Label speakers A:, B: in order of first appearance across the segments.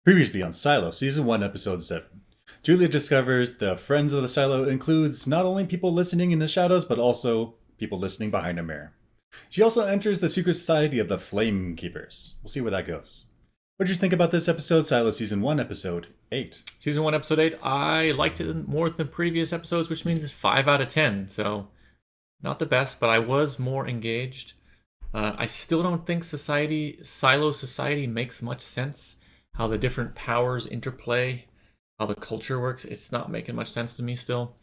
A: Previously on Silo, Season 1, Episode 7. Julia discovers the Friends of the Silo includes not only people listening in the shadows, but also people listening behind a mirror. She also enters the secret society of the Flame Keepers. We'll see where that goes. What did you think about this episode, Silo Season 1, Episode 8?
B: Season 1, Episode 8, I liked it more than the previous episodes, which means it's 5 out of 10. So, not the best, but I was more engaged. I still don't think Silo Society makes much sense. How the different powers interplay, how the culture works, it's not making much sense to me still.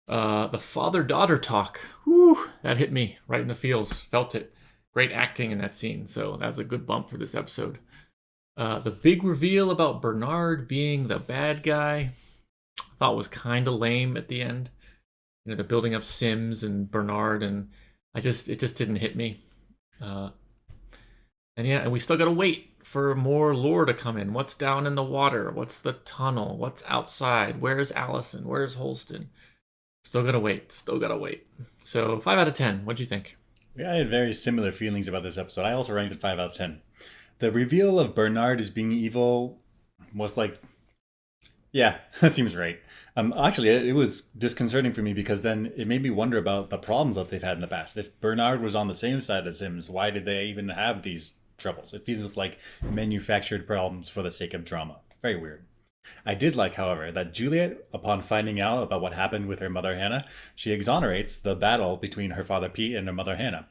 B: The father-daughter talk, whew, that hit me right in the feels. Felt it. Great acting in that scene, so that's a good bump for this episode. The big reveal about Bernard being the bad guy, I thought was kind of lame at the end. You know, the building up Sims and Bernard, and it just didn't hit me. And we still gotta wait for more lore to come in. What's down in the water? What's the tunnel? What's outside? Where's Allison? Where's Holston? Still gotta wait. So 5 out of 10. What'd you think?
A: Yeah, I had very similar feelings about this episode. I also ranked it 5 out of 10. The reveal of Bernard as being evil was like, yeah, that seems right. Actually, it was disconcerting for me because then it made me wonder about the problems that they've had in the past. If Bernard was on the same side as Sims, why did they even have these troubles? It feels like manufactured problems for the sake of drama. Very weird. I did like, however, that Juliet, upon finding out about what happened with her mother Hannah, she exonerates the battle between her father Pete and her mother Hannah.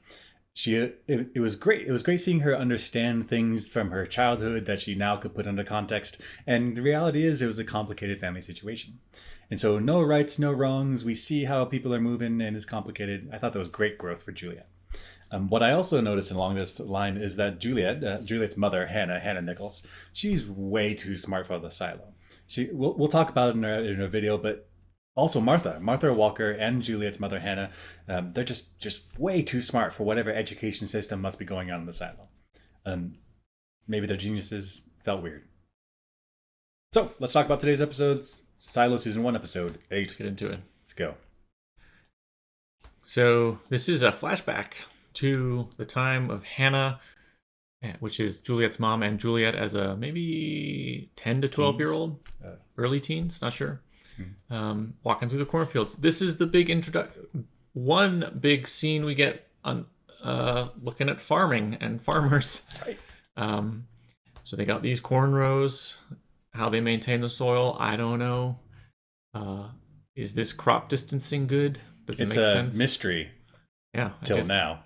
A: It was great. It was great seeing her understand things from her childhood that she now could put into context. And the reality is, it was a complicated family situation. And so, no rights, no wrongs. We see how people are moving, and it's complicated. I thought that was great growth for Juliet. What I also noticed along this line is that Juliet's mother, Hannah Nichols, she's way too smart for the silo. We'll talk about it in a video, but also Martha Walker and Juliet's mother, Hannah, they're just way too smart for whatever education system must be going on in the silo. Maybe their geniuses felt weird. So let's talk about today's episodes. Silo Season 1, Episode 8.
B: Let's get into it.
A: Let's go.
B: So this is a flashback to the time of Hannah, which is Juliet's mom, and Juliet as a maybe 10 to 12-year-old, early teens, not sure, walking through the cornfields. This is the big one big scene we get on looking at farming and farmers.
A: Right.
B: So they got these corn rows. How they maintain the soil, I don't know. Is this crop distancing good? Does it make sense?
A: It's a mystery.
B: Yeah.
A: Till now.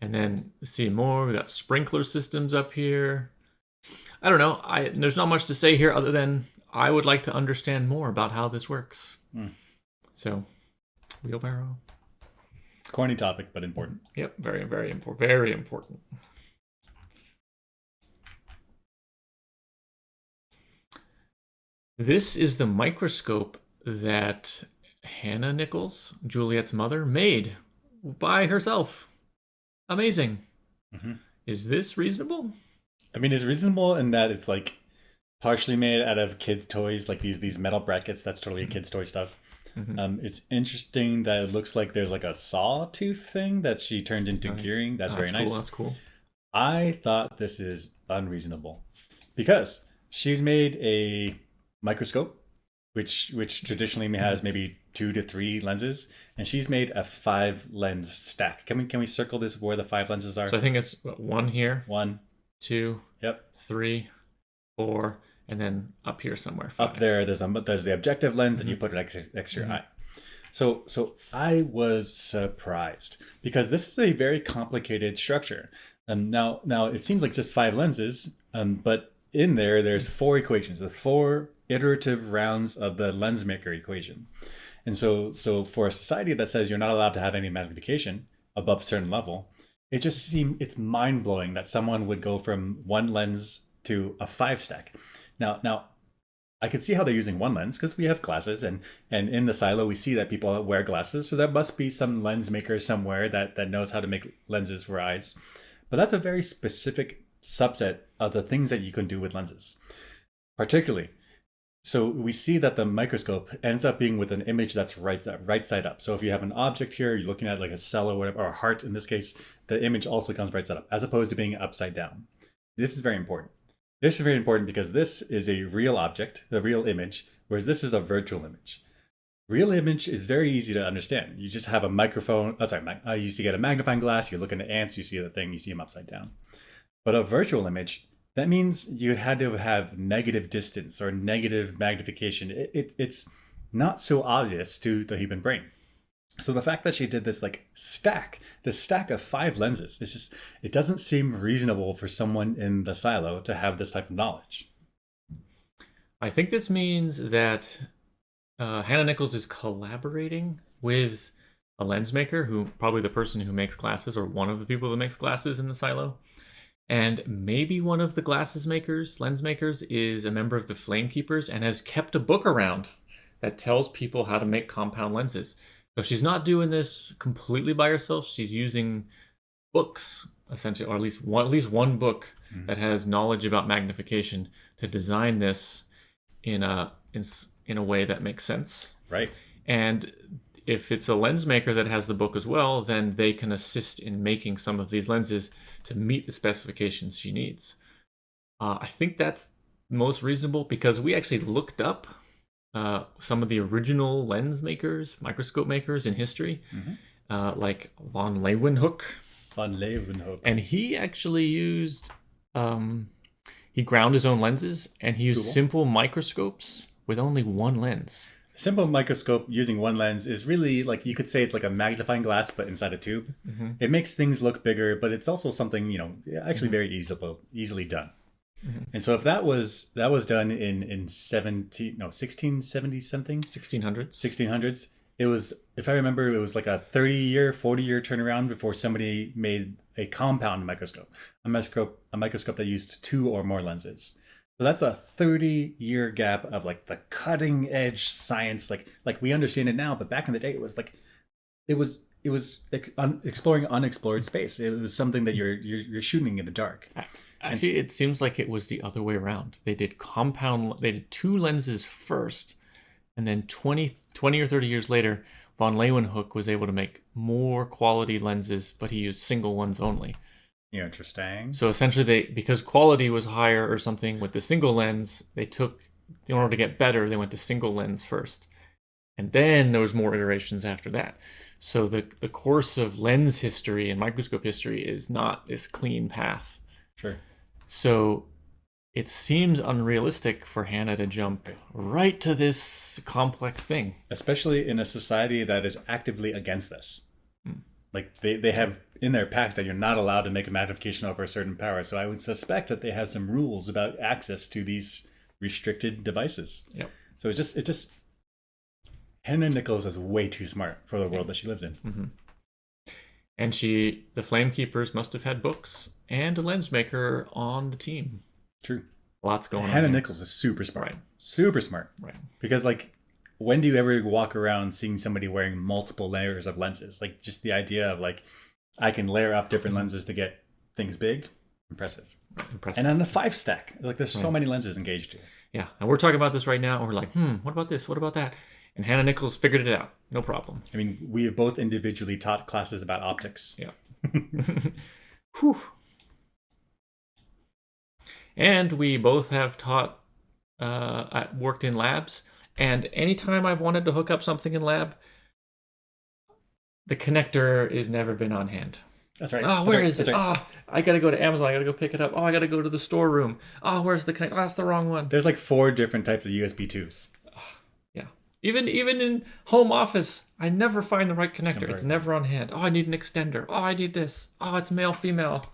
B: And then see more. We got sprinkler systems up here. I don't know. There's not much to say here other than I would like to understand more about how this works. So, wheelbarrow.
A: Corny topic, but important.
B: Yep, very, very important. Very important. This is the microscope that Hannah Nichols, Juliet's mother, made by herself. Amazing. Is this reasonable?
A: I mean, it's reasonable in that it's like partially made out of kids' toys, like these metal brackets. That's totally kids' toy stuff. It's interesting that it looks like there's like a sawtooth thing that she turned into gearing. That's very nice.
B: Cool. That's cool.
A: I thought this is unreasonable because she's made a microscope, which traditionally has maybe 2 to 3 lenses, and she's made a 5 lens stack. Can we circle this where the 5 lenses are?
B: So I think it's 1 here,
A: 1,
B: 2,
A: yep,
B: 3, 4, and then up here somewhere 5.
A: Up there, there's the objective lens, and you put an extra eye. So I was surprised because this is a very complicated structure. Now it seems like just 5 lenses, but in there's 4 equations. There's 4 iterative rounds of the lens maker equation. And so for a society that says you're not allowed to have any magnification above a certain level, it's mind-blowing that someone would go from 1 lens to a 5 stack. Now I could see how they're using 1 lens because we have glasses, and in the silo we see that people wear glasses, so there must be some lens maker somewhere that knows how to make lenses for eyes. But that's a very specific subset of the things that you can do with lenses. Particularly, so we see that the microscope ends up being with an image that's right side up. So if you have an object here, you're looking at like a cell or whatever, or a heart in this case, the image also comes right side up, as opposed to being upside down. This is very important. This is very important because this is a real object, a real image, whereas this is a virtual image. Real image is very easy to understand. You just have a microphone. You used to get a magnifying glass. You look into ants. You see the thing. You see them upside down. But a virtual image, that means you had to have negative distance or negative magnification. It's not so obvious to the human brain. So the fact that she did this this stack of 5 lenses, it doesn't seem reasonable for someone in the silo to have this type of knowledge.
B: I think this means that Hannah Nichols is collaborating with a lens maker, who probably the person who makes glasses, or one of the people that makes glasses in the silo. And maybe one of the lens makers, is a member of the Flamekeepers and has kept a book around that tells people how to make compound lenses. So she's not doing this completely by herself. She's using books, essentially, or at least one book that has knowledge about magnification to design this in a way that makes sense.
A: Right.
B: And if it's a lens maker that has the book as well, then they can assist in making some of these lenses to meet the specifications she needs. I think that's most reasonable because we actually looked up some of the original lens makers, microscope makers in history, like von Leeuwenhoek. And he actually used, he ground his own lenses, and he used simple microscopes with only one lens.
A: Simple microscope using one lens is really like, you could say it's like a magnifying glass, but inside a tube. It makes things look bigger, but it's also something, actually very easily done. And so if that was done in 1670 something, 1600s, it was, if I remember, it was like a 30-year, 40-year turnaround before somebody made a compound microscope, a microscope that used 2 or more lenses. So that's a 30-year gap of like the cutting edge science, like we understand it now, but back in the day it was like it was exploring unexplored space. It was something that you're shooting in the dark.
B: Actually, it seems like it was the other way around. They did 2 lenses first, and then 20 or 30 years later, von Leeuwenhoek was able to make more quality lenses, but he used single ones only.
A: Yeah, interesting.
B: So essentially, because quality was higher or something with the single lens, in order to get better, they went to single lens first. And then there was more iterations after that. So the course of lens history and microscope history is not this clean path.
A: Sure.
B: So it seems unrealistic for Hannah to jump right to this complex thing.
A: Especially in a society that is actively against this. Like they have in their pact that you're not allowed to make a magnification over a certain power. So I would suspect that they have some rules about access to these restricted devices.
B: Yep.
A: So it just Hannah Nichols is way too smart for the world that she lives in.
B: And the Flamekeepers must have had books and a lens maker on the team.
A: True.
B: Lots going on.
A: Hannah Nichols is super smart.
B: Right.
A: Super smart.
B: Right.
A: Because like, when do you ever walk around seeing somebody wearing multiple layers of lenses? Like just the idea of like, I can layer up different lenses to get things big. Impressive. And on a 5 stack, like there's so many lenses engaged here.
B: Yeah. And we're talking about this right now. And we're like, what about this? What about that? And Hannah Nichols figured it out. No problem.
A: I mean, we have both individually taught classes about optics.
B: Yeah. Whew. And we both have worked in labs. And anytime I've wanted to hook up something in lab, the connector has never been on hand.
A: That's right.
B: Oh, where is it? Oh, I got to go to Amazon. I got to go pick it up. Oh, I got to go to the storeroom. Oh, where's the connector? Oh, that's the wrong one.
A: There's like 4 different types of USB 2s.
B: Yeah. Even in home office, I never find the right connector. It's never on hand. Oh, I need an extender. Oh, I need this. Oh, it's male, female.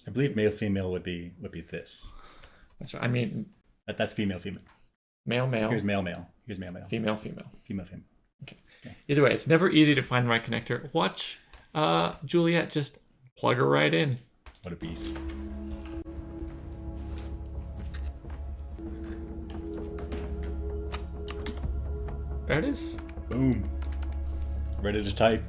A: I believe male, female would be this.
B: That's right. I mean...
A: That's female, female.
B: Male, male.
A: Here's male, male. Here's male, male.
B: Female, female.
A: Female, female.
B: Okay. Yeah. Either way, it's never easy to find the right connector. Watch Juliet just plug her right in.
A: What a beast.
B: There it is.
A: Boom. Ready to type.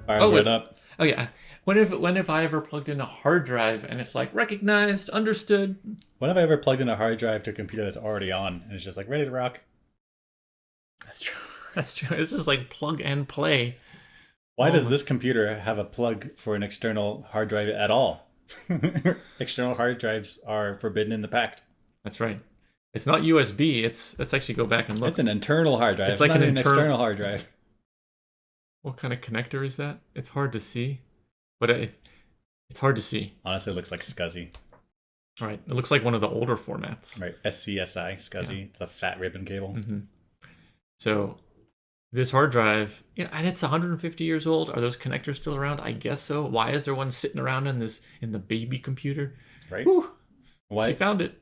A: Fires right up.
B: Oh yeah. When have I ever plugged in a hard drive and it's like recognized, understood?
A: When have I ever plugged in a hard drive to a computer that's already on and it's just like ready to rock?
B: That's true. That's true. This is like plug and play.
A: Why does this computer have a plug for an external hard drive at all? External hard drives are forbidden in the pact.
B: That's right. It's not USB. Let's actually go back and look.
A: It's an internal hard drive.
B: It's like
A: not
B: an
A: an external hard drive.
B: What kind of connector is that? It's hard to see, but it's hard to see.
A: Honestly, it looks like SCSI.
B: All right, it looks like one of the older formats.
A: Right, SCSI, SCSI, the fat ribbon cable.
B: Mm-hmm. So this hard drive, and it's 150 years old. Are those connectors still around? I guess so. Why is there one sitting around in the baby computer?
A: Right.
B: Whew.
A: Why?
B: She found it.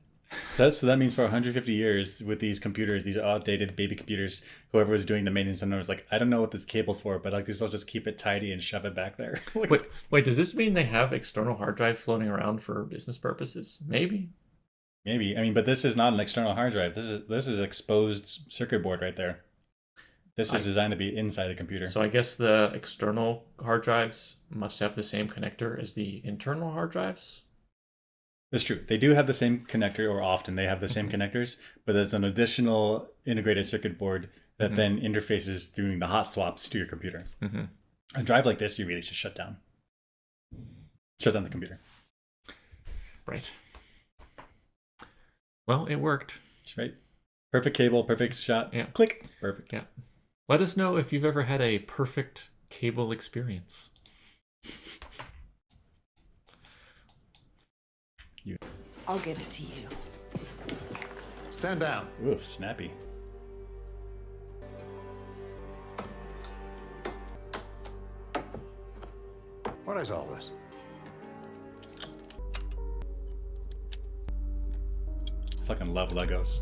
A: So that means for 150 years with these computers, these outdated baby computers, whoever was doing the maintenance on them was like, I don't know what this cable's for, but I guess I'll just keep it tidy and shove it back there.
B: Wait, does this mean they have external hard drive floating around for business purposes? Maybe.
A: I mean, but this is not an external hard drive. This is exposed circuit board right there. This is designed to be inside a computer.
B: So I guess the external hard drives must have the same connector as the internal hard drives.
A: That's true. They do have the same connector, or often they have the same connectors, but there's an additional integrated circuit board that then interfaces through the hot swaps to your computer. A drive like this, you really should shut down. Shut down the computer.
B: Right. Well, it worked.
A: Right. Perfect cable, perfect shot.
B: Yeah.
A: Click. Perfect.
B: Yeah. Let us know if you've ever had a perfect cable experience.
C: I'll give it to you.
D: Stand down.
A: Ooh, snappy.
D: What is all this?
A: Fucking love Legos.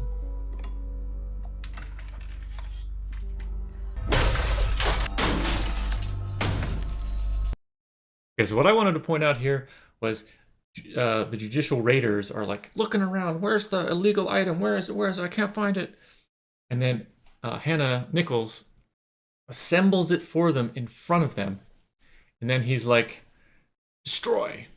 B: Okay, so what I wanted to point out here was the judicial raiders are like looking around. Where's the illegal item? Where is it? Where is it? I can't find it. And then Hannah Nichols assembles it for them in front of them. And then he's like, destroy.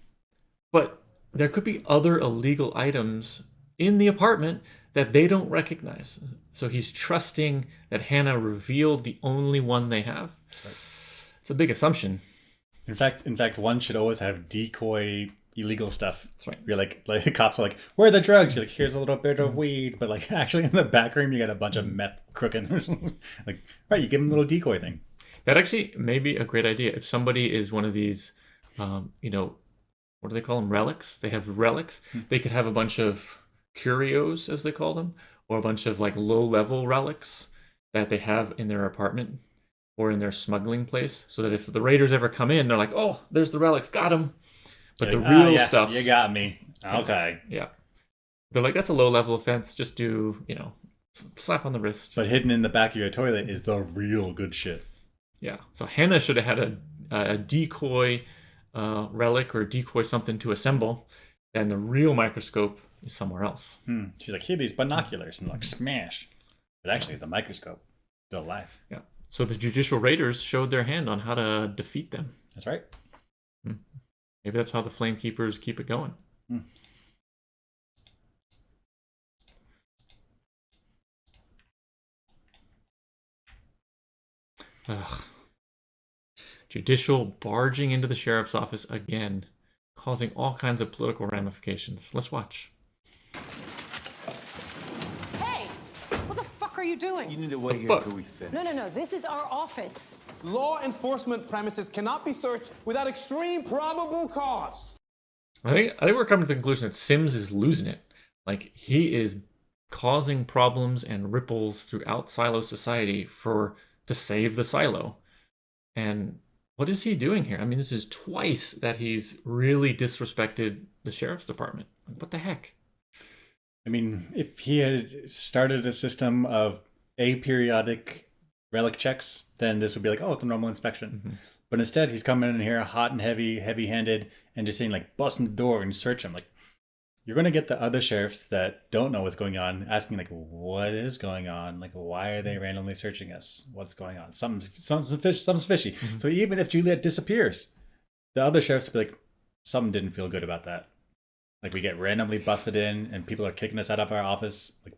B: But there could be other illegal items in the apartment that they don't recognize. So he's trusting that Hannah revealed the only one they have. Right. It's a big assumption.
A: In fact, one should always have decoy illegal stuff.
B: That's right.
A: You're like the cops are like, where are the drugs? You're like, here's a little bit of weed, but like actually in the back room you got a bunch of meth crooking. Like, right, you give them a little decoy thing.
B: That actually may be a great idea. If somebody is one of these, what do they call them? Relics. They have relics. They could have a bunch of curios, as they call them, or a bunch of like low-level relics that they have in their apartment or in their smuggling place, so that if the raiders ever come in, they're like, oh, there's the relics, got them. But the real stuff...
A: You got me. Okay.
B: Yeah. They're like, that's a low-level offense. Just do, slap on the wrist.
A: But hidden in the back of your toilet is the real good shit.
B: Yeah. So Hannah should have had a decoy relic or decoy something to assemble, and the real microscope is somewhere else.
A: She's like, here, these binoculars, and like, smash. But actually, the microscope, still alive.
B: Yeah. So the judicial raiders showed their hand on how to defeat them.
A: That's right.
B: Maybe that's how the Flame Keepers keep it going. Ugh. Judicial barging into the sheriff's office again, causing all kinds of political ramifications. Let's watch.
C: Hey! What the fuck are you doing?
E: You need to wait here
B: fuck?
E: until we finish.
C: No. This is our office.
F: Law enforcement premises cannot be searched without extreme probable cause.
B: I think we're coming to the conclusion that Sims is losing it. Like, he is causing problems and ripples throughout Silo society to save the Silo. And what is he doing here? I mean, this is twice that he's really disrespected the sheriff's department. What the heck?
A: I mean, if he had started a system of aperiodic relic checks, then this would be like, oh, it's a normal inspection. But instead, he's coming in here hot and heavy-handed, and just saying, like, busting the door and search him. Like, you're going to get the other sheriffs that don't know what's going on asking, like, what is going on? Like, why are they randomly searching us? What's going on? Something's fishy. So even if Juliet disappears, the other sheriffs will be like, something didn't feel good about that. Like, we get randomly busted in, and people are kicking us out of our office. Like,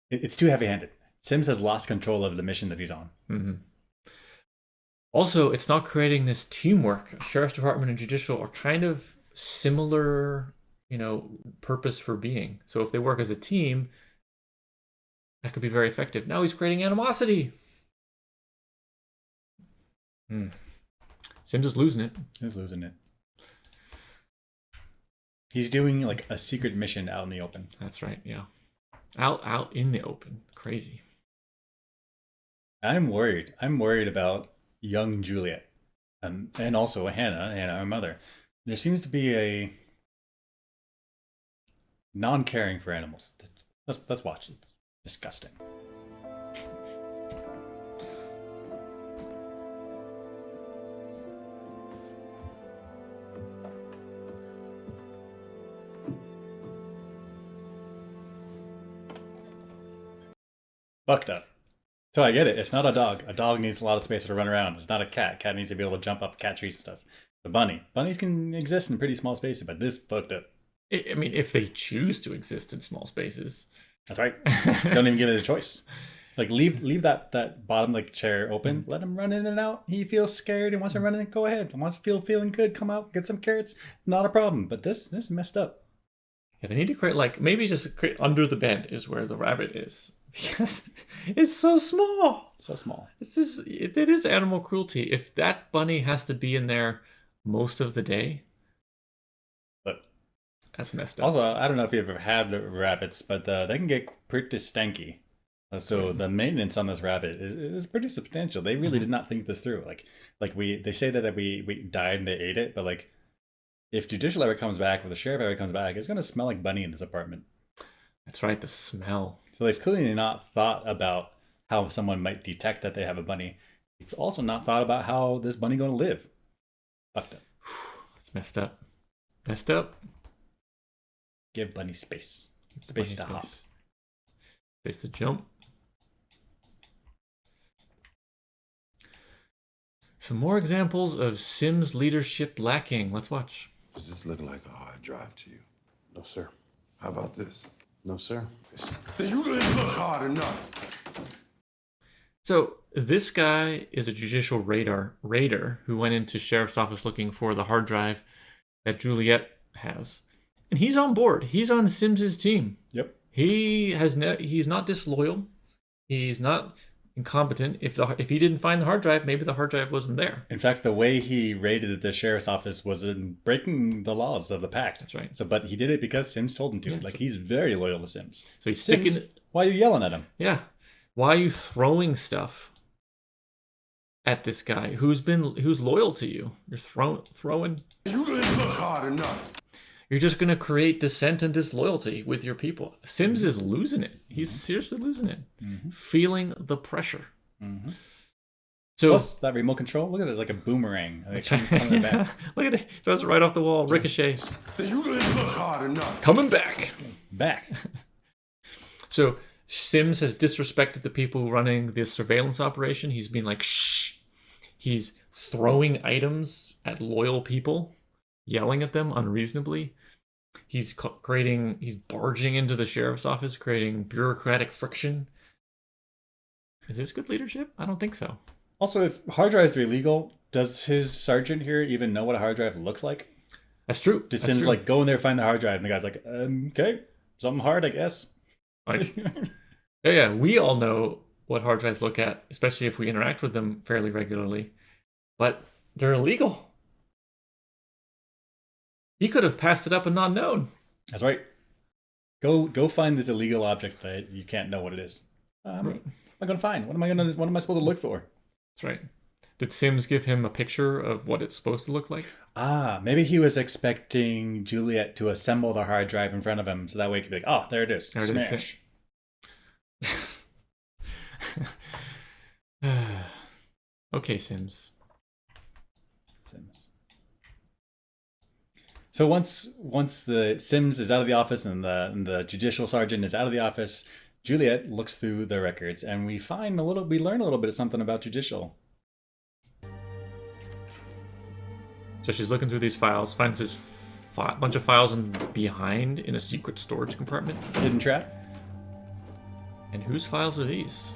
A: it's too heavy-handed. Sims has lost control of the mission that he's on.
B: Also, it's not creating this teamwork. Sheriff's Department and Judicial are kind of similar, purpose for being. So if they work as a team, that could be very effective. Now he's creating animosity. Sims is losing it.
A: He's losing it. He's doing like a secret mission out in the open.
B: That's right, yeah. Out in the open. Crazy.
A: I'm worried. I'm worried about young Juliet. And also Hannah, our mother. There seems to be a non-caring for animals. Let's watch. It's disgusting. Fucked up. So I get it. It's not a dog. A dog needs a lot of space to run around. It's not a cat. Cat needs to be able to jump up cat trees and stuff. The bunny. Bunnies can exist in pretty small spaces, but this fucked up.
B: I mean, if they choose to exist in small spaces.
A: That's right. Don't even give it a choice. Like leave that bottom like chair open. Let him run in and out. He feels scared and wants to run in. Go ahead. Wants to feeling good. Come out, get some carrots. Not a problem. But this is messed up.
B: Yeah, they need to create like maybe just create under the bed is where the rabbit is. Because it's so small.
A: So small.
B: It is animal cruelty. If that bunny has to be in there most of the day,
A: But
B: that's messed up.
A: also, I don't know if you've ever had rabbits, but they can get pretty stanky. So the maintenance on this rabbit is pretty substantial. They really did not think this through. They say that we died and they ate it, but like if Judicial ever comes back, or the sheriff ever comes back, it's gonna smell like bunny in this apartment.
B: That's right, the smell.
A: So they've clearly not thought about how someone might detect that they have a bunny. They've also not thought about how this bunny going to live. Fucked up.
B: It's messed up. Messed up.
A: Give bunny space. Space to hop.
B: Space to jump. Some more examples of Sims leadership lacking. Let's watch.
E: Does this look like a hard drive to you?
G: No, sir.
E: How about this?
G: No, sir.
E: Then you didn't look hard enough.
B: So this guy is a judicial raider who went into sheriff's office looking for the hard drive that Juliet has, and he's on board. He's on Sims's team.
A: Yep.
B: He's not disloyal. He's not incompetent. If he didn't find the hard drive, maybe the hard drive wasn't there.
A: In fact, the way he raided the sheriff's office was in breaking the laws of the pact.
B: That's right.
A: So, but he did it because Sims told him to.
B: Yeah,
A: he's very loyal to Sims.
B: So he's
A: Sims,
B: sticking.
A: why are you yelling at him?
B: Yeah. Why are you throwing stuff at this guy who's loyal to you? You're throwing.
E: You didn't look hard enough.
B: You're just going to create dissent and disloyalty with your people. Sims is losing it. He's seriously losing it. Feeling the pressure. So
A: Plus, that remote control, look at it, it's like a boomerang.
B: Look at it. Throws it right off the wall. Ricochet.
E: Then you didn't look hard enough.
B: Coming back.
A: Back.
B: So Sims has disrespected the people running the surveillance operation. He's been like, shh. He's throwing items at loyal people, yelling at them unreasonably. He's barging into the sheriff's office, creating bureaucratic friction. Is this good leadership? I don't think so.
A: Also, if hard drives are illegal, does his sergeant here even know what a hard drive looks like?
B: That's true.
A: Does Sims like go in there, find the hard drive, and the guy's like, okay, something hard, I guess.
B: Like, yeah, we all know what hard drives look at, especially if we interact with them fairly regularly. But they're illegal. He could have passed it up and not known.
A: That's right. Go find this illegal object that you can't know what it is. What am I gonna find? What am I supposed to look for?
B: That's right. Did Sims give him a picture of what it's supposed to look like?
A: Maybe he was expecting Juliet to assemble the hard drive in front of him, so that way he could be like, oh, there it is.
B: There it
A: Smash.
B: Is. Okay, Sims.
A: So once the Sims is out of the office and the judicial sergeant is out of the office, Juliet looks through the records, and we learn a little bit of something about judicial.
B: So she's looking through these files, finds this bunch of files behind in a secret storage compartment.
A: Hidden trap.
B: And whose files are these?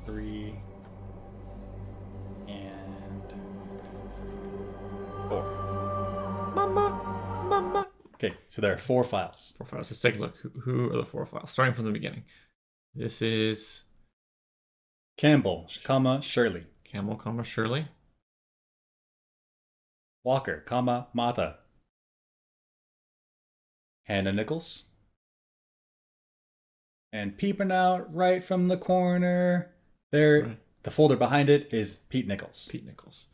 A: 3, and 4.
B: Mama.
A: Okay, so there are 4 files.
B: 4 files. Let's take a look. Who are the 4 files? Starting from the beginning. This is
A: Campbell, comma, Shirley.
B: Campbell, comma, Shirley.
A: Walker, comma, Martha. Hannah Nichols. And peeping out right from the corner there,
B: Right.
A: the folder behind it is Pete Nichols.
B: Pete Nichols.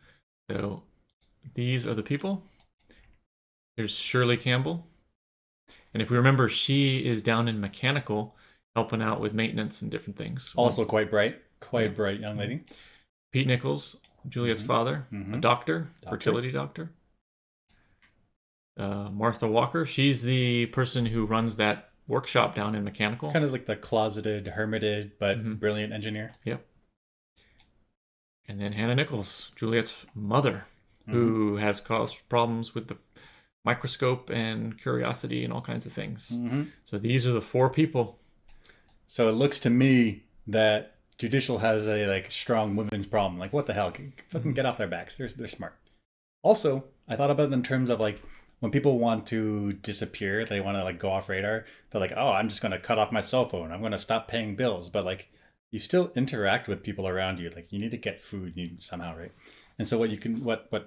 B: So these are the people. There's Shirley Campbell. And if we remember, she is down in mechanical, helping out with maintenance and different things.
A: Also quite bright young lady.
B: Pete Nichols, Juliet's father, a doctor, fertility doctor. Martha Walker, she's the person who runs that workshop down in mechanical.
A: Kind of like the closeted, hermited, but brilliant engineer.
B: Yep. And then Hannah Nichols, Juliet's mother, who has caused problems with the microscope and curiosity and all kinds of things. So these are the 4 people.
A: So it looks to me that Judicial has a like strong women's problem. Like, what the hell? Fucking get off their backs. They're smart. Also, I thought about it in terms of like when people want to disappear, they want to like go off radar. They're like, oh, I'm just going to cut off my cell phone. I'm going to stop paying bills. But like, you still interact with people around you. Like, you need to get food somehow, right? And so what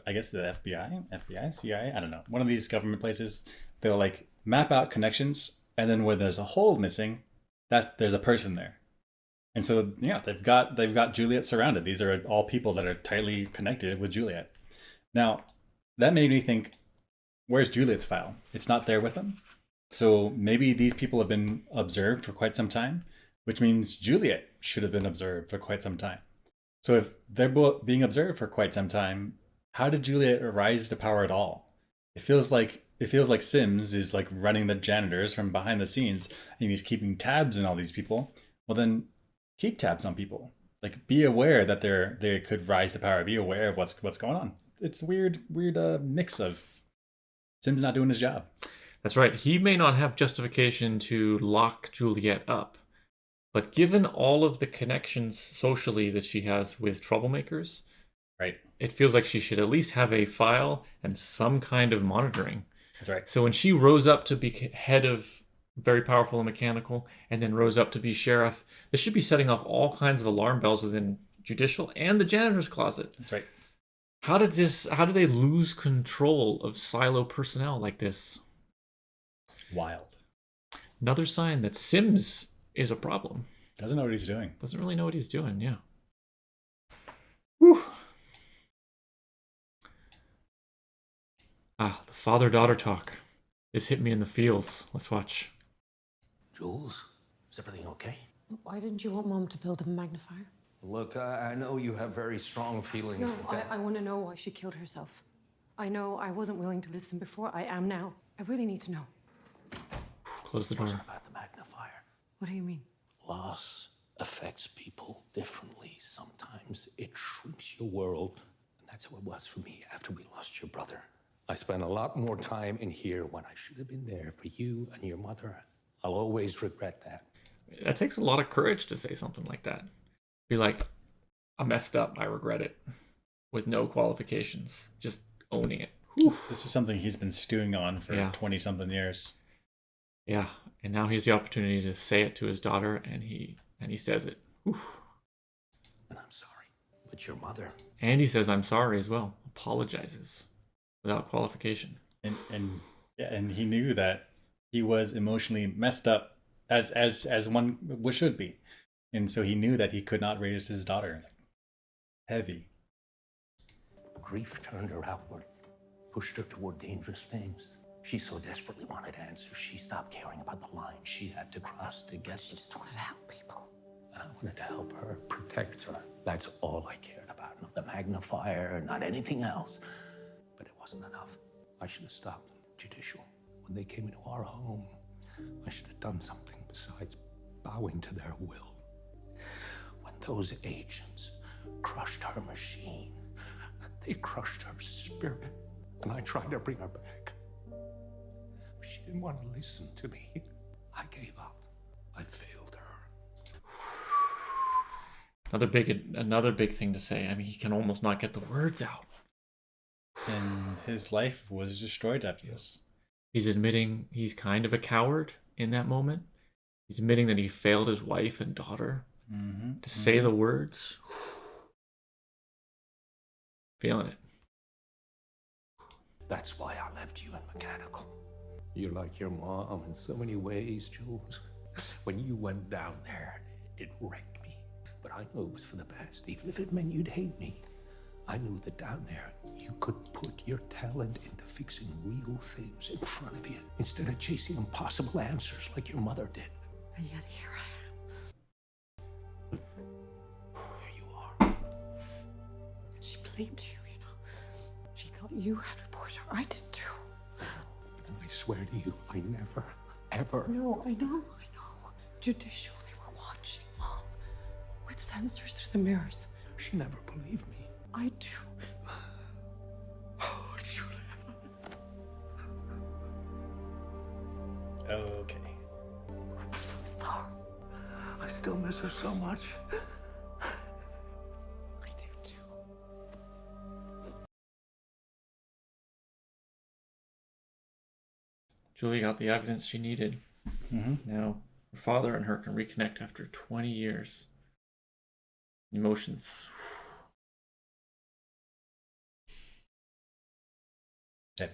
A: I guess the FBI, CIA, I don't know. One of these government places, they'll like map out connections, and then where there's a hole missing, that there's a person there. And so yeah, they've got Juliet surrounded. These are all people that are tightly connected with Juliet. Now, that made me think, where's Juliet's file? It's not there with them. So maybe these people have been observed for quite some time, which means Juliet should have been observed for quite some time. So if they're both being observed for quite some time, how did Juliet rise to power at all? It feels like Sims is like running the janitors from behind the scenes, and he's keeping tabs on all these people. Well, then keep tabs on people. Like, be aware that they could rise to power. Be aware of what's going on. It's a weird mix of Sims not doing his job.
B: That's right. He may not have justification to lock Juliet up, but given all of the connections socially that she has with troublemakers,
A: Right.
B: it feels like she should at least have a file and some kind of monitoring.
A: That's right.
B: So when she rose up to be head of very powerful and mechanical, and then rose up to be sheriff, this should be setting off all kinds of alarm bells within Judicial and the janitor's closet.
A: That's right.
B: How did they lose control of silo personnel like this?
A: Wild.
B: Another sign that Sims is a problem.
A: Doesn't know what he's doing.
B: Doesn't really know what he's doing, yeah. Whew. The father-daughter talk. This hit me in the feels. Let's watch.
G: Jules, is everything okay?
C: Why didn't you want Mom to build a magnifier?
G: Look, I know you have very strong feelings.
C: No,
G: but
C: I want to know why she killed herself. I know I wasn't willing to listen before. I am now. I really need to know.
B: Close the door.
G: about the magnifier.
C: What do you mean?
G: Loss affects people differently. Sometimes it shrinks your world. And that's how it was for me after we lost your brother. I spent a lot more time in here when I should have been there for you and your mother. I'll always regret that.
B: That takes a lot of courage to say something like that. Be like, I messed up. I regret it. With no qualifications. Just owning it. Whew.
A: This is something he's been stewing on for
B: Yeah.
A: 20-something years.
B: Yeah, and now he has the opportunity to say it to his daughter, and he says it. Whew.
G: And I'm sorry. But your mother...
B: And he says, I'm sorry as well. Apologizes. Without qualification.
A: And he knew that he was emotionally messed up as one should be. And so he knew that he could not raise his daughter. Heavy.
G: Grief turned her outward, pushed her toward dangerous things. She so desperately wanted answers, she stopped caring about the line she had to cross to get
C: She just wanted to help people.
G: And I wanted to help her, protect her. That's all I cared about. Not the magnifier, not anything else. But it wasn't enough. I should have stopped them, Judicial. When they came into our home, I should have done something besides bowing to their will. When those agents crushed her machine, they crushed her spirit. And I tried to bring her back. But she didn't want to listen to me. I gave up. I failed her.
B: Another big thing to say. I mean, he can almost not get the words out.
A: And his life was destroyed after this.
B: He's admitting he's kind of a coward in that moment. He's admitting that he failed his wife and daughter. To say the words. Feeling it.
G: That's why I left you in mechanical. You're like your mom in so many ways, Jules. When you went down there, it wrecked me. But I knew it was for the best, even if it meant you'd hate me. I knew that down there, you could put your talent into fixing real things in front of you, instead of chasing impossible answers like your mother did.
C: And yet here I am.
G: Here you are.
C: And she blamed you, you know. She thought you had reported her. I did too.
G: And I swear to you, I never, ever...
C: No, I know. Judicial, they were watching, Mom. With sensors through the mirrors.
G: She never believed me.
C: I do.
G: Oh, Julia.
A: Okay.
C: I'm so sorry.
G: I still miss her so much.
C: I do too.
B: Julie got the evidence she needed. Now, her father and her can reconnect after 20 years. Emotions.
A: Heavy.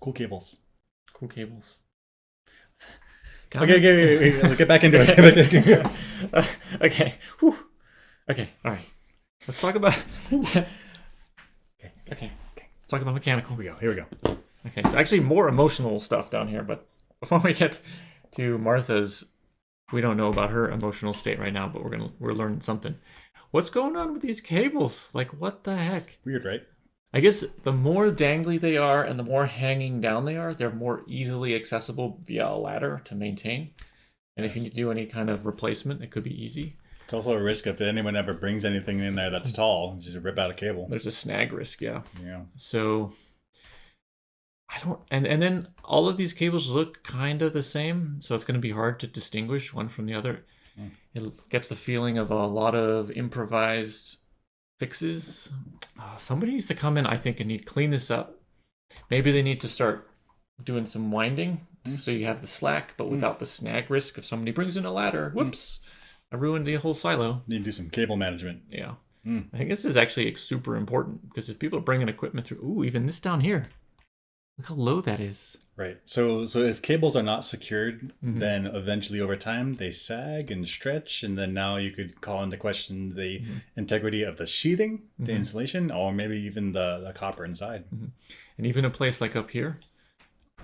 A: Cool cables.
B: Cool cables.
A: Okay, let's get back into it.
B: Okay. Whew. Okay, all right. Let's talk about... Okay. Let's talk about mechanical.
A: Here we go.
B: Okay, so actually more emotional stuff down here, but before we get to Martha's, we don't know about her emotional state right now, but we're learning something. What's going on with these cables? Like, what the heck?
A: Weird, right?
B: I guess the more dangly they are and the more hanging down they are, they're more easily accessible via a ladder to maintain. And if you need to do any kind of replacement, it could be easy.
A: It's also a risk if anyone ever brings anything in there that's tall, just rip out a cable.
B: There's a snag risk, yeah.
A: Yeah.
B: So I don't, and then all of these cables look kind of the same, so it's going to be hard to distinguish one from the other. It gets the feeling of a lot of improvised fixes. Somebody needs to come in, I think, and need to clean this up. Maybe they need to start doing some winding so you have the slack, but without the snag risk. If somebody brings in a ladder, whoops, I ruined the whole silo.
A: Need to do some cable management.
B: Yeah. I think this is actually super important, because if people are bringing equipment through, ooh, even this down here, look how low that is.
A: Right. So if cables are not secured, then eventually over time they sag and stretch, and then now you could call into question the integrity of the sheathing, the insulation, or maybe even the copper inside.
B: And even a place like up here,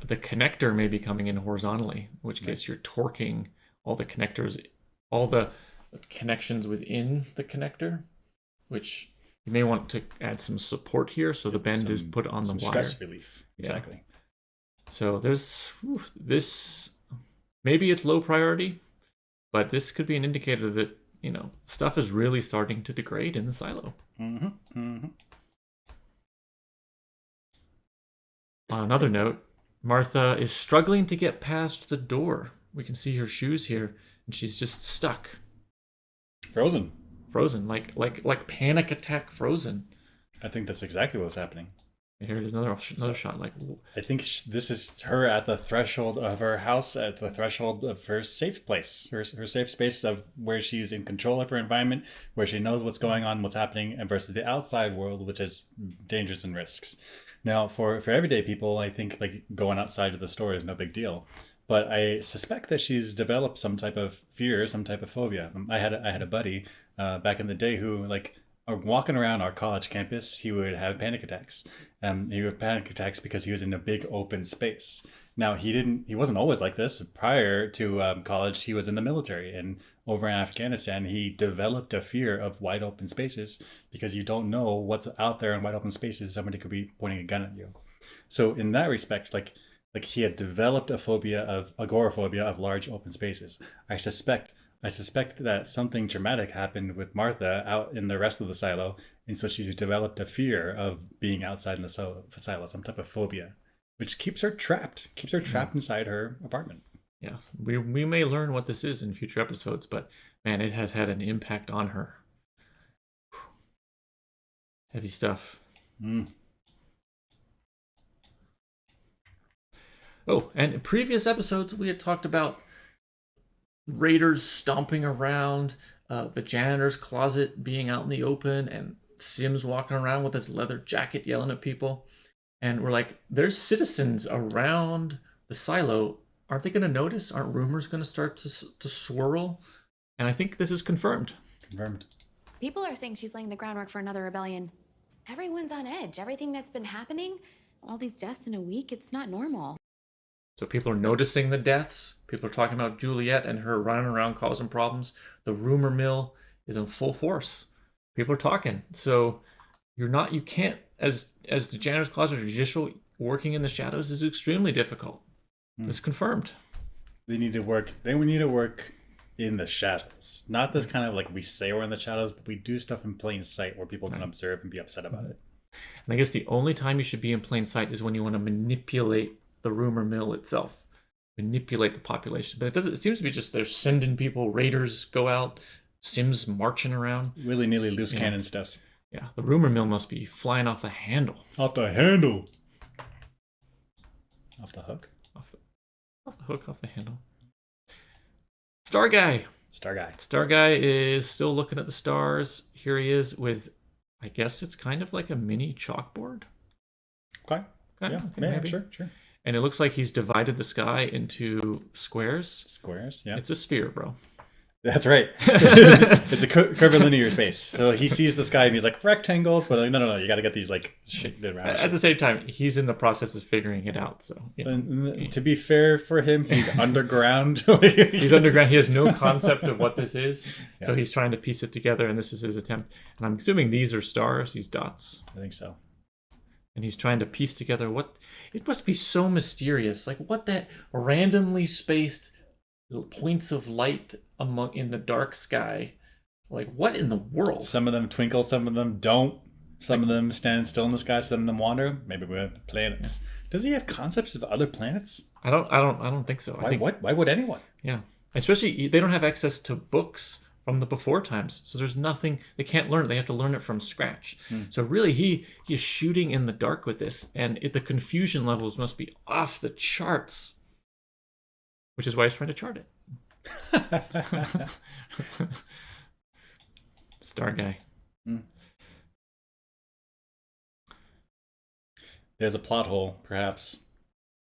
B: the connector may be coming in horizontally, in which case you're torquing all the connectors, all the connections within the connector, which you may want to add some support here so the bend is put on the wire.
A: Stress relief.
B: Yeah.
A: Exactly.
B: So there's this, maybe it's low priority, but this could be an indicator that, you know, stuff is really starting to degrade in the silo. On another note, Martha is struggling to get past the door. We can see her shoes here, and she's just stuck.
A: Frozen,
B: like panic attack frozen.
A: I think that's exactly what's happening.
B: Here it is, another shot. Like,
A: I think this is her at the threshold of her house, at the threshold of her safe place, her safe space of where she's in control of her environment, where she knows what's going on, what's happening, and versus the outside world, which has dangers and risks. Now, for everyday people, I think like going outside of the store is no big deal. But I suspect that she's developed some type of fear, some type of phobia. I had a buddy back in the day who, like, walking around our college campus, he would have panic attacks. He would have panic attacks because he was in a big open space. Now, he wasn't always like this. Prior to college, he was in the military, and over in Afghanistan, he developed a fear of wide open spaces because you don't know what's out there in wide open spaces. Somebody could be pointing a gun at you. So in that respect, like, Like he had developed agoraphobia of large open spaces. I suspect that something dramatic happened with Martha out in the rest of the silo, and so she's developed a fear of being outside in the silo, some type of phobia, which keeps her trapped inside her apartment.
B: Yeah, we may learn what this is in future episodes, but man, it has had an impact on her. Heavy stuff. Oh, and in previous episodes, we had talked about raiders stomping around, the janitor's closet being out in the open, and Sims walking around with his leather jacket yelling at people. And we're like, there's citizens around the silo. Aren't they going to notice? Aren't rumors going to start to swirl? And I think this is confirmed.
A: Confirmed.
H: People are saying she's laying the groundwork for another rebellion. Everyone's on edge. Everything that's been happening, all these deaths in a week, it's not normal.
B: So people are noticing the deaths. People are talking about Juliet and her running around causing problems. The rumor mill is in full force. People are talking. So you can't, as the janitor's closet or judicial, working in the shadows is extremely difficult. It's confirmed.
A: They need to work in the shadows. Not this kind of like we say we're in the shadows, but we do stuff in plain sight where people can observe and be upset about it.
B: And I guess the only time you should be in plain sight is when you want to manipulate the rumor mill itself, manipulate the population. But it seems to be just they're sending people, raiders go out, Sims marching around.
A: Willy-nilly loose cannon stuff.
B: Yeah, the rumor mill must be flying off the handle.
A: Off the handle. Off the hook.
B: Off the hook, off the handle. Star Guy is still looking at the stars. Here he is with, I guess it's kind of like a mini chalkboard.
A: Okay. Yeah,
B: maybe.
A: Sure.
B: And it looks like he's divided the sky into squares.
A: Squares, yeah.
B: It's a sphere, bro.
A: That's right. It's a curvilinear space. So he sees the sky and he's like, rectangles, but like, no, you got to get these like shaped around.
B: At the same time, he's in the process of figuring it out. So
A: and to be fair for him, he's underground.
B: He's underground. He has no concept of what this is. Yeah. So he's trying to piece it together, and this is his attempt. And I'm assuming these are stars, these dots.
A: I think so.
B: And he's trying to piece together what it must be so mysterious. Like what that randomly spaced points of light in the dark sky. Like what in the world?
A: Some of them twinkle, some of them don't. Some of them stand still in the sky, some of them wander. Maybe we have planets. Yeah. Does he have concepts of other planets?
B: I don't think so.
A: Why would anyone?
B: Yeah. Especially they don't have access to books from the before times. So there's nothing, they can't learn it. They have to learn it from scratch. So really he is shooting in the dark with this, and the confusion levels must be off the charts, which is why he's trying to chart it. Star Guy.
A: There's a plot hole, perhaps,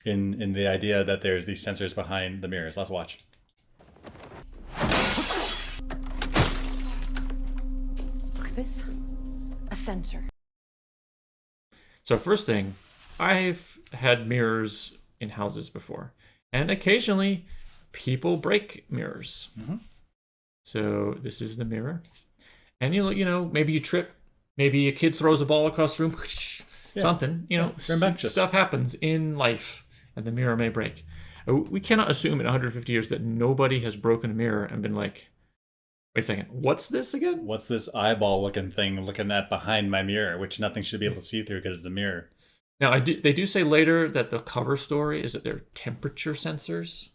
A: in the idea that there's these sensors behind the mirrors. Let's watch.
C: This? A sensor.
B: So first thing, I've had mirrors in houses before, and occasionally people break mirrors. So this is the mirror, and you know maybe you trip, maybe a kid throws a ball across the room, something, stuff happens in life, and the mirror may break. We cannot assume in 150 years that nobody has broken a mirror and been like, wait a second, what's this again?
A: What's this eyeball looking thing looking at behind my mirror, which nothing should be able to see through because it's a mirror.
B: Now, they do say later that the cover story is that they're temperature sensors.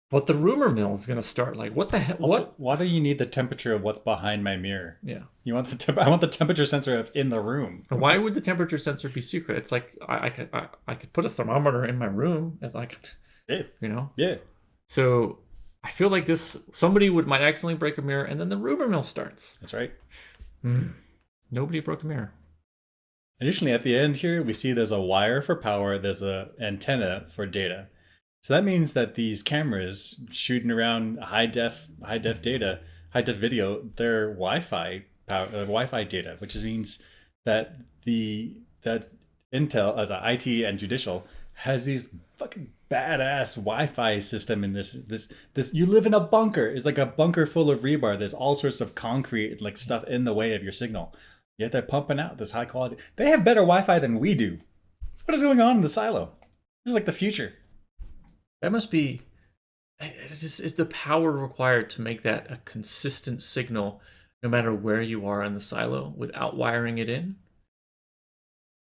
B: But the rumor mill is going to start like, what the hell?
A: Also, why do you need the temperature of what's behind my mirror?
B: Yeah.
A: You want I want the temperature sensor in the room.
B: Why would the temperature sensor be secret? It's like, I could put a thermometer in my room. It's like, you know?
A: Yeah.
B: So I feel like somebody might accidentally break a mirror, and then the rumor mill starts.
A: That's right.
B: Nobody broke a mirror.
A: Additionally, at the end here, we see there's a wire for power. There's a antenna for data. So that means that these cameras shooting around high def video, they're Wi-Fi data, which means that that Intel, as IT and Judicial, has these fucking badass Wi-Fi system in this. You live in a bunker. It's like a bunker full of rebar. There's all sorts of concrete like stuff in the way of your signal. Yet they're pumping out this high quality. They have better Wi-Fi than we do. What is going on in the silo? is like the future.
B: That must be. It's the power required to make that a consistent signal, no matter where you are in the silo, without wiring it in.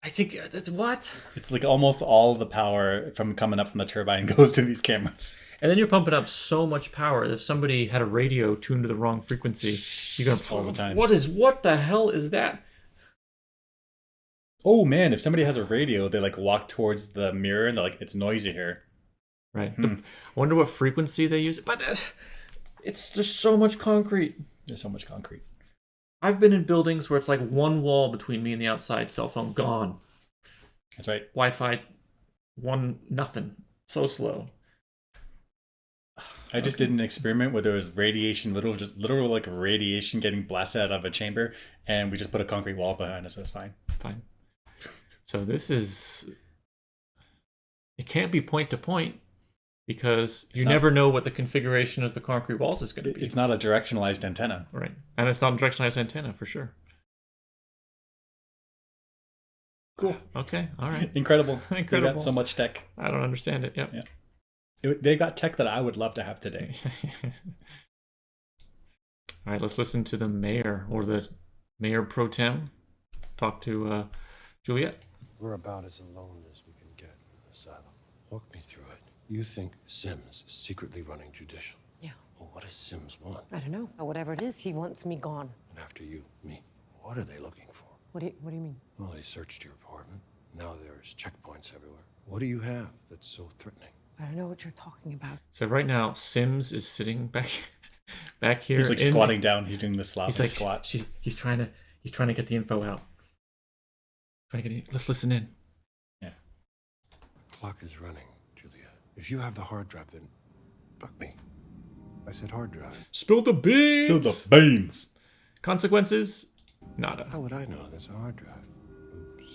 B: I think that's what.
A: It's like almost all the power from coming up from the turbine goes to these cameras.
B: And then you're pumping up so much power. If somebody had a radio tuned to the wrong frequency, you're gonna
A: All the time.
B: What the hell is that?
A: Oh man, if somebody has a radio, they like walk towards the mirror and they're like, it's noisy here.
B: Right. I wonder what frequency they use. But there's so much concrete.
A: There's so much concrete.
B: I've been in buildings where it's like one wall between me and the outside. Cell phone gone.
A: That's right.
B: Wi-Fi, nothing. So slow.
A: I just did an experiment where there was radiation, literal like radiation getting blasted out of a chamber, and we just put a concrete wall behind us, so it's fine.
B: Fine. So this is... It can't be point to point because you never know what the configuration of the concrete walls is going to be.
A: It's not a directionalized antenna.
B: Right. And it's not a directionalized antenna, for sure.
A: Cool.
B: Okay. All right.
A: Incredible.
B: Incredible.
A: They got so much tech.
B: I don't understand it. Yep.
A: Yeah. They got tech that I would love to have today.
B: All right. Let's listen to the mayor or the mayor pro tem talk to Juliet.
D: We're about as alone as we can get in the asylum. Walk me through it. You think Sims is secretly running judicial?
C: Yeah.
D: Well, what does Sims want?
C: I don't know. Whatever it is, he wants me gone.
D: And after you, me, what are they looking for?
C: What do you mean?
D: Well, they searched your apartment. Now there's checkpoints everywhere. What do you have that's so threatening?
C: I don't know what you're talking about.
B: So right now, Sims is sitting back here.
A: He's like squatting down. He's doing the sloppy squat.
B: He's trying to get the info out. Let's listen in.
A: Yeah.
D: The clock is running, Julia. If you have the hard drive, then fuck me. I said hard drive.
B: Spill the beans.
A: Spill the beans.
B: Consequences? Nada.
D: How would I know there's a hard drive? Oops.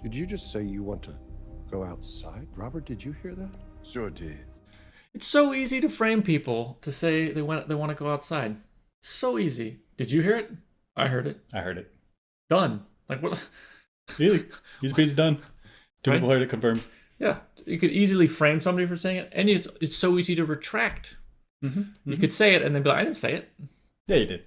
D: Did you just say you want to go outside? Robert, did you hear that? Sure did.
B: It's so easy to frame people to say they want to go outside. So easy. Did you hear it? I heard it.
A: I heard it.
B: Done. Like what?
A: Really? He's done. Two people heard it confirmed.
B: Yeah. You could easily frame somebody for saying it, and it's so easy to retract. You could say it and then be like, I didn't say it.
A: Yeah, you did.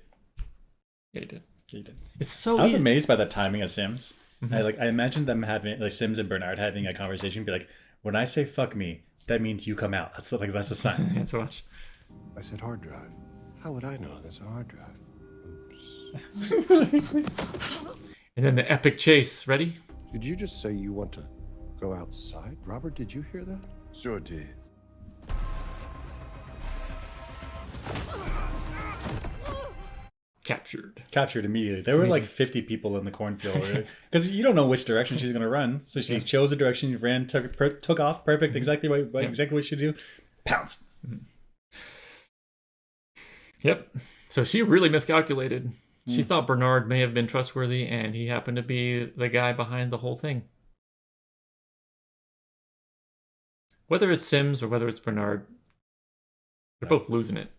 B: Yeah, you did.
A: Yeah, you did.
B: It's so.
A: I was amazed by the timing of Sims. I imagined them having like Sims and Bernard having a conversation, be like, when I say fuck me, that means you come out. That's the sign.
B: Yeah, so much.
D: I said hard drive. How would I know there's a hard drive? Oops.
B: And then the epic chase. Ready?
D: Did you just say you want to go outside? Robert, did you hear that? Sure did.
A: Captured immediately. There were like 50 people in the cornfield because you don't know which direction she's going to run. So she chose a direction, ran, took off, perfect, exactly exactly what she should do. Pounced.
B: Yep. So she really miscalculated. She thought Bernard may have been trustworthy, and he happened to be the guy behind the whole thing. Whether it's Sims or whether it's Bernard, they're both losing it.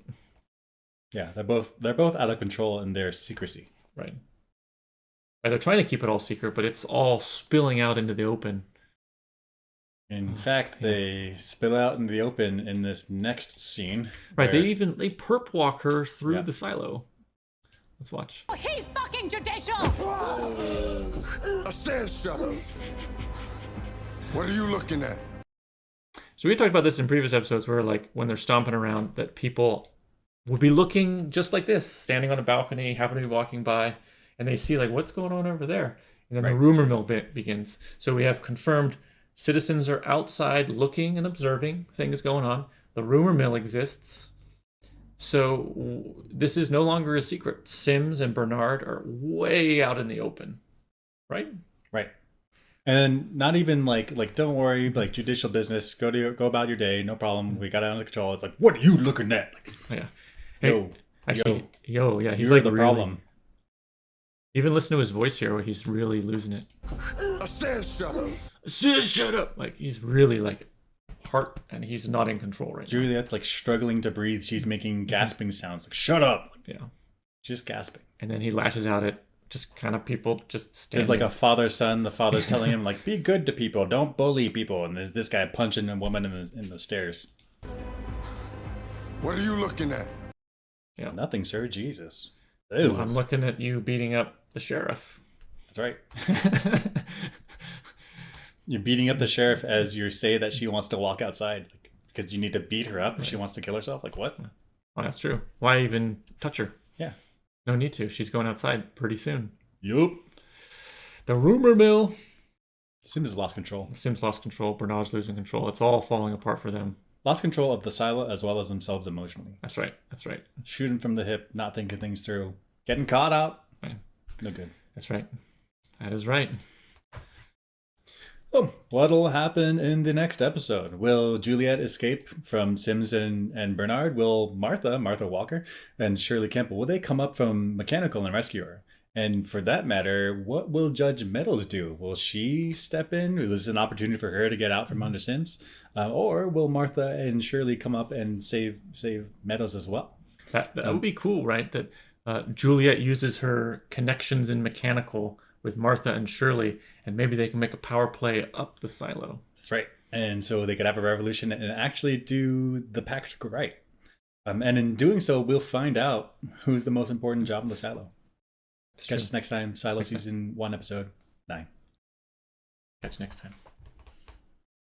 A: Yeah, they're both out of control in their secrecy.
B: Right. And they're trying to keep it all secret, but it's all spilling out into the open.
A: In fact, they spill out in the open in this next scene.
B: Right, they perp walk her through the silo. Let's watch.
I: Oh, he's fucking judicial!
E: I said shut up. What are you looking at?
B: So we talked about this in previous episodes where like when they're stomping around that people would be looking just like this, standing on a balcony, happen to be walking by, and they see like what's going on over there. And then the rumor mill begins. So we have confirmed citizens are outside looking and observing things going on. The rumor mill exists. So this is no longer a secret. Sims and Bernard are way out in the open. Right?
A: Right. And then not even like don't worry, like judicial business, go about your day, no problem. We got it under control. It's like, what are you looking at?
B: Yeah.
A: Hey,
B: yeah, he's
A: you're
B: like
A: the
B: really,
A: problem.
B: Even listen to his voice here where he's really losing it.
E: I said shut up.
B: Shut up. Like he's really like heart and he's not in control right now.
A: Juliet's like struggling to breathe. She's making gasping sounds like shut up.
B: Yeah.
A: Just gasping.
B: And then he lashes out at just kind of people just standing.
A: There's like a father-son. The father's telling him, like, be good to people. Don't bully people. And there's this guy punching a woman in the stairs.
E: What are you looking at?
B: Yeah.
A: Nothing, sir. Jesus.
B: Well, I'm looking at you beating up the sheriff.
A: That's right. You're beating up the sheriff as you say that she wants to walk outside. Because you need to beat her up if she wants to kill herself. Like, what?
B: Oh, that's true. Why even touch her?
A: Yeah.
B: No need to. She's going outside pretty soon.
A: Yup.
B: The rumor mill.
A: Sims has lost control.
B: Sims lost control. Bernard's losing control. It's all falling apart for them.
A: Lost control of the silo as well as themselves emotionally.
B: That's right. That's right.
A: Shooting from the hip, not thinking things through. Getting caught out.
B: Right.
A: No good.
B: That's right. That is right.
A: Oh, what'll happen in the next episode? Will Juliet escape from Sims and Bernard? Will Martha Walker, and Shirley Campbell, will they come up from Mechanical and rescue her? And for that matter, what will Judge Meadows do? Will she step in? Is this an opportunity for her to get out from under Sims? Or will Martha and Shirley come up and save Meadows as well?
B: That would be cool, right? That Juliet uses her connections in Mechanical with Martha and Shirley, and maybe they can make a power play up the silo.
A: That's right. And so they could have a revolution and actually do the pact right. And in doing so, we'll find out who's the most important job in the silo. Catch us next time. Silo Season 1, Episode 9.
B: Catch you next time.